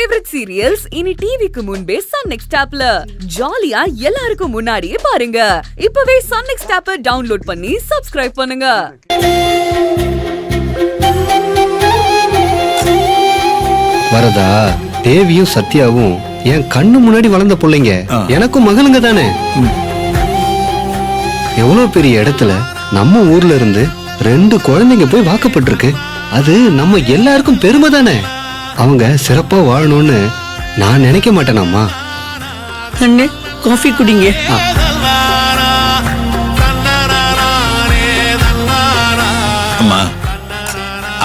Favourite serials இனி டிவிக்கு முன்பே சன் நெக்ஸ்ட் ஆப்ல ஜாலியா எல்லாருக்கும் முன்னாடியே பாருங்க. இப்பவே சன் நெக்ஸ்ட் ஆப்பை டவுன்லோட் பண்ணி சப்ஸ்கிரைப் பண்ணுங்க. வரதா, தேவியும் சத்யாவும் என் கண்ணு முன்னாடி வளர்ந்த பிள்ளைங்க. எனக்கும் மகனுங்க தானே. எவ்வளவு பெரிய இடத்துல நம்ம ஊர்ல இருந்து 2 குழந்தைங்க போய் வாக்கப்பட்டிருக்கு. அது நம்ம எல்லாருக்கும் பெருமை தானே. அவங்க சிறப்பா வாழணும்னு நான் நினைக்க மாட்டேனாம்மா. அண்ணே, காஃபி குடிங்க. அம்மா,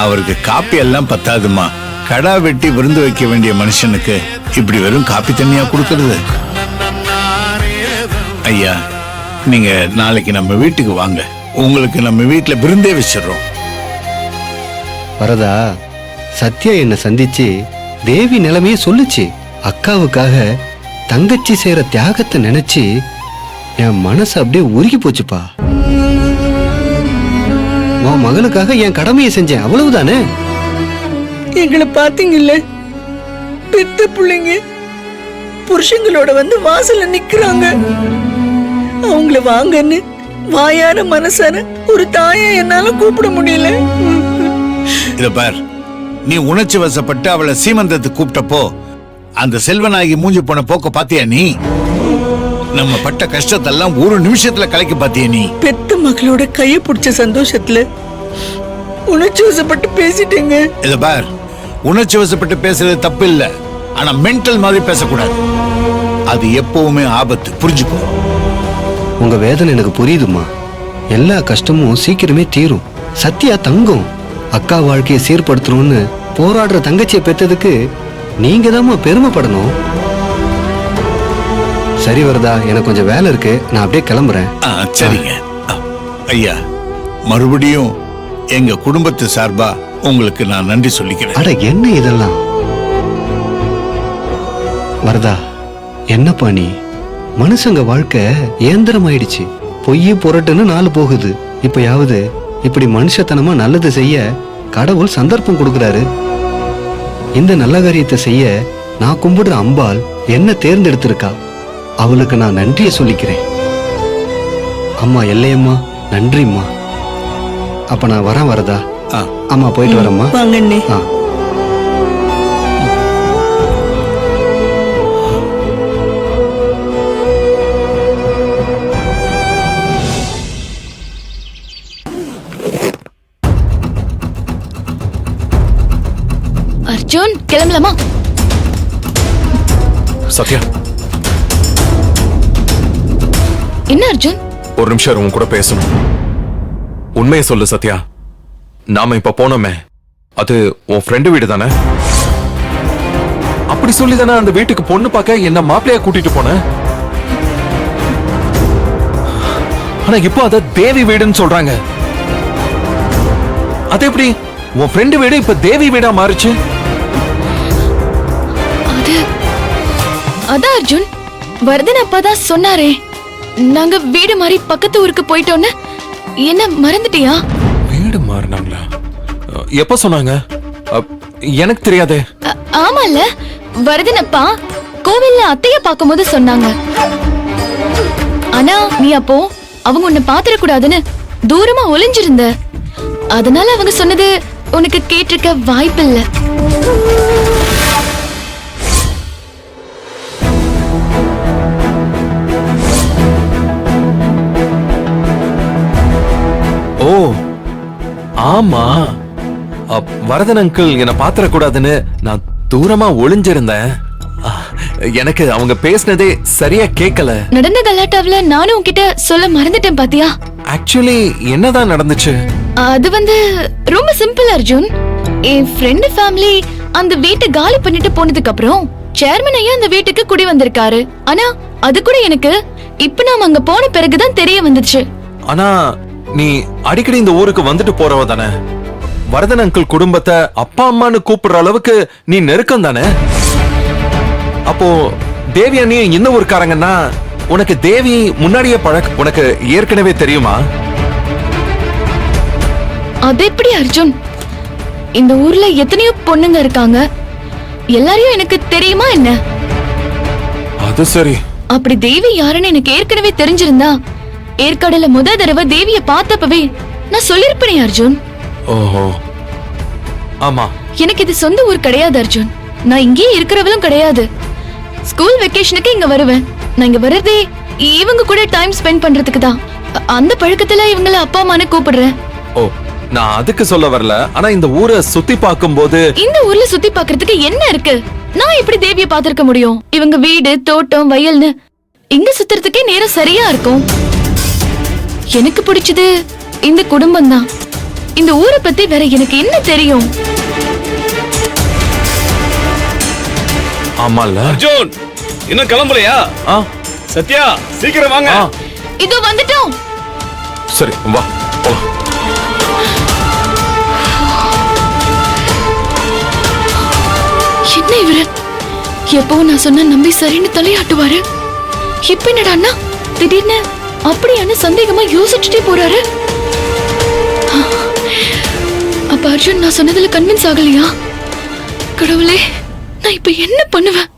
அவருக்கு காப்பி எல்லாம் பத்தாதுமா. கடா வெட்டி விருந்து வைக்க வேண்டிய மனுஷனுக்கு இப்படி வெறும் காப்பி தண்ணியா கொடுக்கறது? ஐயா, நீங்க நாளைக்கு நம்ம வீட்டுக்கு வாங்க. உங்களுக்கு நம்ம வீட்டுல விருந்தே வச்சிடறோம். வரதா, சத்யா என்ன சந்திச்சு தேவி நிலைமைய சொல்லுச்சு. அக்காவுக்காக தங்கச்சி செய்யற தியாகத்தை நினைச்சு என் மனசு அப்படியே உருகி போச்சுப்பா. உன் மகளுக்காக என் கடமையை செஞ்சேன், அவ்வளவுதானே. எங்களை பாத்தீங்கல்ல, பெத்த பிள்ளைங்க புருஷங்களோட வந்து வாசல்ல நிக்கிறாங்க. அவங்கள வாங்கன்னு வாயார மனசார ஒரு தாயை என்னால கூப்பிட முடியல. இத பார், நீ உணர்ச்சி வசப்பட்டு அவளை சீமந்தத்துக்கு கூப்பிட்டப்போ அந்த செல்வனாகி மூஞ்சி போன போக்க பாத்தியா நீ? நம்ம பட்ட கஷ்டத்தெல்லாம் ஒரு நிமிஷத்துல கலைக்க பாத்தியா நீ? பெத்த மகளோட கைய பிடிச்ச சந்தோஷத்துல உணர்ச்சி வசப்பட்டு பேசிட்டீங்க. இத பார், உணர்ச்சி வசப்பட்டு பேசுறது தப்பு இல்ல, ஆனா மென்டல் மாதிரி பேசக்கூடாது. அது எப்பவுமே ஆபத்து, புரிஞ்சுக்கோ. உங்க வேதனை எனக்கு புரியுதுமா. எல்லா கஷ்டமும் சீக்கிரமே தீரும். சத்யா தங்கம். அக்கா வாழ்க்கையை சீர்படுத்தணும்னு போராடுற தங்கச்சியை பெற்றதுக்கு நீங்க தான் பெருமைப்படணும். சரி வரதா, எனக்கு கொஞ்சம் வேலை இருக்கு, நான் அப்படியே கிளம்புறேன். சரிங்க ஐயா, மறுபடியும் எங்க குடும்பத்து சார்பா உங்களுக்கு நான் நன்றி சொல்லிக்கிறேன். அட என்ன இதெல்லாம்? வரதா, என்னப்பா நீ? மனுஷங்க வாழ்க்கை ஏந்திரமாயிடுச்சு. பொய்யே புரட்டுன்னு நாள் போகுது. இப்பயாவது இப்படி மனுஷத்தனமா நல்லது செய்ய கடவுள் சந்தர்ப்பம் கொடுக்கிறாரு. இந்த நல்ல காரியத்தை செய்ய நான் கும்பிடுற அம்பாள் என்ன தேர்ந்தெடுத்திருக்கா. அவளுக்கு நான் நன்றியை சொல்லிக்கிறேன். அம்மா எல்லையம்மா, நன்றிம்மா. அப்ப நான் வரேன் வரதா. அம்மா போயிட்டு வரேம்மா. அர்ஜுன், கிளம்பலாமா? சத்யா, என்ன அர்ஜுன்? ஒரு நிமிஷம் உன் கூட பேசணும். உண்மையை சொல்லு சத்யா. நாம இப்ப போனோமே, அது உன் ஃப்ரெண்டு வீடு தானே? அப்படி சொல்லி தானே அந்த வீட்டுக்கு பொண்ணு பார்க்க என்ன மாப்பிள்ளையா கூட்டிட்டு போன. ஆனா இப்போ அத தேவி வீடுன்னு சொல்றாங்க. அது எப்படி உன் ஃப்ரெண்டு வீடு இப்ப தேவி வீடா மாறுச்சு? அதான் அர்ஜுன், வர்தன் அப்பதான் சொன்னாரே, நாங்க வீடு மாறி பக்கத்து ஊருக்கு போயிட்டோன்னு. என்ன மறந்துட்டியா? வீடு மாறினாங்களா? எப்ப சொன்னாங்க? எனக்கு தெரியாதே. ஆமால, வர்தன் அப்பா கோவில்ல அத்தைய பார்க்கும்போது சொன்னாங்க. ஆனா நீ அப்போ அவங்க உன்னை பாத்திரக்கூடாதுன்னு தூரமா ஒளிஞ்சிருந்த. அதனால அவங்க சொன்னது உனக்கு கேட்டிருக்க வாய்ப்பில்லை. ஓ ஆமா, வரதன் அங்கிள் என்ன பாத்திரக்கூடாதுன்னு நான் தூரமா ஒளிஞ்சிருந்தேன். எனக்கு அவங்க பேசினதே சரியா கேட்கல. நடந்த கலாட்டாவில நானும் உன்கிட்ட சொல்ல மறந்துட்டேன் பாத்தியா? ஆக்சுவலி என்னதான் நடந்துச்சு? அது வந்து ரொம்ப சிம்பிள் அர்ஜுன். என் ஃப்ரெண்ட் ஃபேமிலி அந்த வீட்டை காலி பண்ணிட்டு போனதுக்கு அப்புறம் சேர்மன் ஐயா அந்த வீட்டுக்கு குடி வந்திருக்காரு. ஆனா அது கூட எனக்கு இப்ப நாம அங்க போன பிறகுதான் தெரிய வந்துச்சு. ஆனா நீ அடிக்கடி இந்த ஊருக்கு வந்துட்டு போறவ தானே? வரதன் அங்கிள் குடும்பத்தை அப்பா அம்மான்னு கூப்பிடுற அளவுக்கு நீ நெருக்கம் தானே? அப்போ தேவி அண்ணி இந்த ஊருக்காரங்கன்னா உனக்கு தேவி முன்னாடியே உனக்கு ஏற்கனவே தெரியுமா? அது எப்படி அர்ஜுன்? இந்த ஊர்ல எத்தனையோ பொண்ணுங்க இருக்காங்க. எல்லாரையும் எனக்கு தெரியுமா என்ன? அது சரி. அப்படி தேவி யாருன்னு எனக்கு ஏற்கனவே தெரிஞ்சிருந்தா ஏற்காடுல தடவை தேவிய பார்த்தப்பவே நான் சொல்லிருப்பேனே அர்ஜுன். ஓஹோ, ஆமா. எனக்கு இது சொந்த ஊர் கிடையாது அர்ஜுன். நான் இங்கேயே இருக்கிறவளும் கிடையாது. ஸ்கூல் வெக்கேஷனுக்கு இங்க வருவேன். நான் இங்க வர்றதே இவங்க கூட டைம் ஸ்பெண்ட் பண்றதுக்கு தான். அந்த பழக்கத்துல இவங்கள அப்பா அம்மான்னு கூப்பிடுறேன். ஓ, நான் அதுக்கு சொல்ல வரல. ஆனா இந்த ஊரை சுத்தி பார்க்கும்போது இந்த ஊர்ல சுத்தி பார்க்கிறதுக்கு என்ன இருக்கு? நான் எப்படி தேவிய பாத்திருக்க முடியும்? இவங்க வீடு, தோட்டம், வயல்னு இங்க சுத்துறதுக்கே நேரம் சரியா இருக்கும். எனக்கு பிடிச்சது இந்த குடும்பம் தான். இந்த ஊரை பத்தி வேற எனக்கு என்ன தெரியும்? ஆமால. அர்ஜுன் இன்னும் கிளம்பலையா? ஆ, சத்யா சீக்கிரம் வாங்க. ஆ, இதோ வந்துட்டோம். சரி வா போலாம். என்ன இவரு எப்பவும் நான் சொன்ன நம்பி சரின்னு தலையாட்டுவாரு. இப்ப என்னடான்னா திடீர்னு அப்படியான சந்தேகமா யோசிச்சுட்டே போறாரு. அப்ப அர்ஜுன் நான் சொன்னதுல கன்வின்ஸ் ஆகலையா? கடவுளே, நான் இப்ப என்ன பண்ணுவேன்?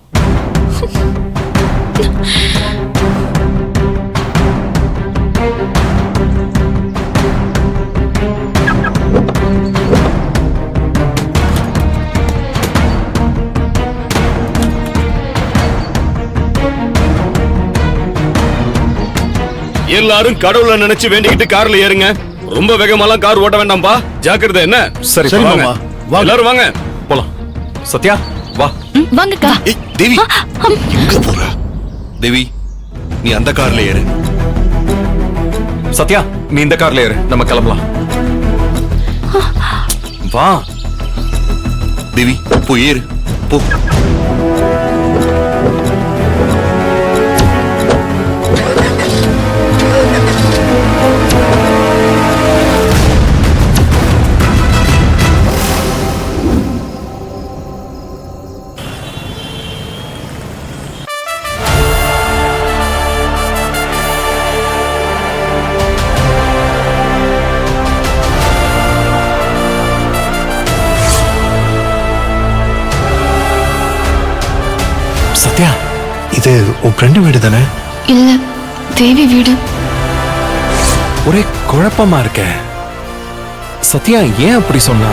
எல்லாரும் கடவுளை நினைச்சு வேண்டிக்கிட்டு கார்ல ஏறுங்க. ரொம்ப வேகமாலாம் கார் ஓட்ட வேண்டாம்பா, ஜாக்கிரதை. என்ன? சரி சரி வாங்க. மாமா, வாங்க. எல்லாரும் வாங்க. போலாம். சத்யா வா. வாங்கக்கா. ஏய் தேவி, எங்க போற? தேவி, நீ அந்த கார்ல ஏறு. சத்யா, நீ இந்த கார்ல ஏறு, நம்ம கிளம்பலாம். வா. தேவி, போய் ஏறு, போ. சத்யா, இது உன் ஃப்ரெண்டு வீடு தானே? இல்ல, தேவி வீடு. ஒரே குழப்பமா இருக்க. சத்யா ஏன் அப்படி சொன்னா?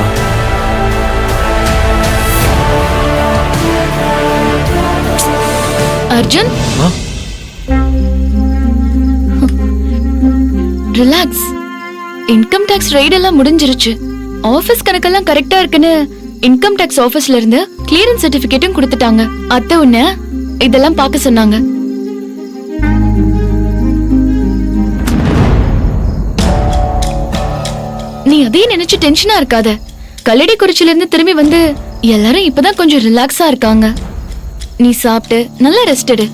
அர்ஜுன், ஆ? ரிலாக்ஸ். இன்கம் டாக்ஸ் ரைட் எல்லாம் முடிஞ்சிருச்சு. ஆபீஸ் கணக்கெல்லாம் கரெக்டா இருக்குன்னு இன்கம் டாக்ஸ் ஆபீஸ்ல இருந்து கிளியரன்ஸ் சர்டிபிகேட்டும் கொடுத்துட்டாங்க. அத்தை உன்ன இதெல்லாம் பார்க்க சொன்னாங்க. நீ அதே நினைச்சு டென்ஷனா இருக்காத. கல்லடிக்குறிச்சில இருந்து திரும்பி வந்து எல்லாரும் இப்பதான் கொஞ்சம் ரிலாக்ஸா இருக்காங்க. நீ சாப்பிட்டு நல்லா ரெஸ்ட் எடு.